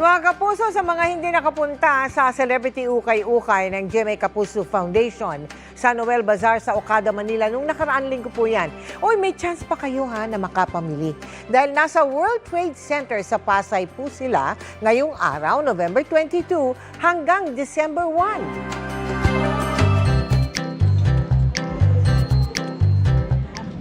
Mga kapuso, sa mga hindi nakapunta sa Celebrity Ukay-Ukay ng GMA Kapuso Foundation sa Noel Bazaar sa Okada, Manila, nung nakaraan linggo po yan. Uy, may chance pa kayo na makapamili. Dahil nasa World Trade Center sa Pasay po sila ngayong araw, November 22 hanggang December 1.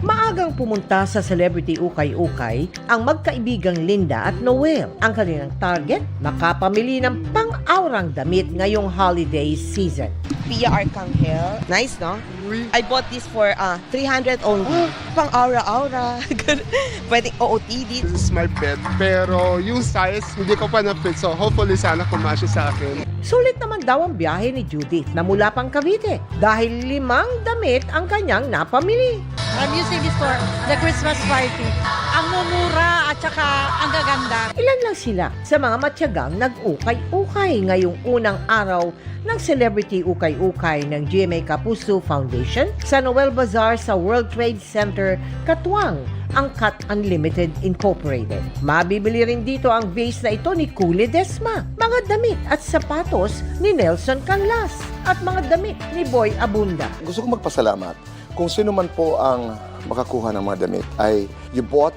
Maagang pumunta sa Celebrity Ukay-Ukay ang magkaibigang Linda at Noel. Ang kanilang target, makapamili ng pang-aurang damit ngayong holiday season. Pia Arcangel. Nice, no? I bought this for 300 only. Pang aura-aura. Pwede OOTD. This is my pet. Pero yung size, hindi ko pa na-fit. So hopefully sana kumasya sa akin. Sulit naman daw ang biyahe ni Judith na mula pang Cavite dahil 5 damit ang kanyang napamili. I'm using this for the Christmas party. Ang mumura at saka ang gaganda. Ilan lang sila sa mga matyagang nag-ukay-ukay ngayong unang araw ng Celebrity Ukay-Ukay ng GMA Kapuso Foundation sa Noel Bazaar sa World Trade Center, Katuwang, ang Cut Unlimited Incorporated. Mabibili rin dito ang vase na ito ni Kuli Desma, mga damit at sapatos ni Nelson Canlas at mga damit ni Boy Abunda. Gusto ko magpasalamat kung sino man po ang makakuha ng mga damit ay you bought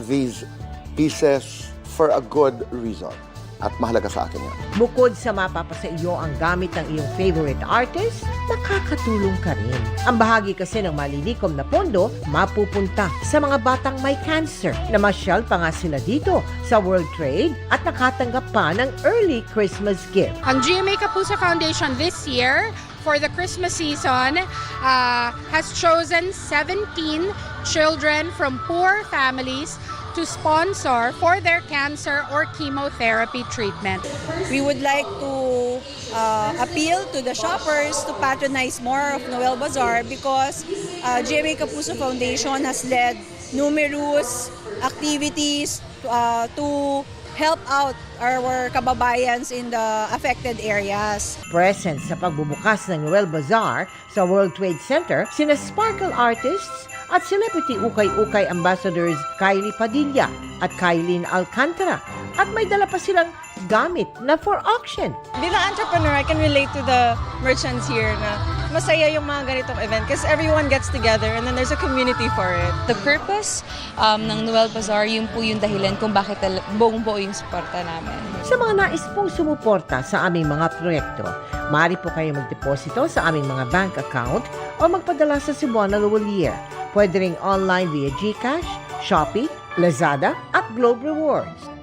these pieces for a good reason at mahalaga sa akin yan. Bukod sa mapapasa iyo ang gamit ng iyong favorite artist, makakatulong ka rin. Ang bahagi kasi ng malilikom na pondo mapupunta sa mga batang may cancer. Namasyal pa nga sila dito sa World Trade at nakatanggap pa ng early Christmas gift. Ang GMA Kapuso Foundation this year for the Christmas season has chosen 17 children from poor families to sponsor for their cancer or chemotherapy treatment. We would like to appeal to the shoppers to patronize more of Noel Bazaar because GMA Kapuso Foundation has led numerous activities to help out our kababayans in the affected areas. Present sa pagbubukas ng Noel Bazaar sa World Trade Center, sina Sparkle Artists at Celebrity Ukay-Ukay Ambassadors Kylie Padilla at Kylene Alcantara. At may dala pa silang gamit na for auction. Bilang entrepreneur, I can relate to the merchants here na masaya yung mga ganitong event because everyone gets together and then there's a community for it. The purpose ng Noel Bazaar, yun po yung dahilan kung bakit buong-buo yung suporta namin. Sa mga nais pong sumuporta sa aming mga proyekto, maaari po kayo magdeposito sa aming mga bank account o magpadala sa Cebuana Lawalier. Pwede ring online via GCash, Shopee, Lazada at Globe Rewards.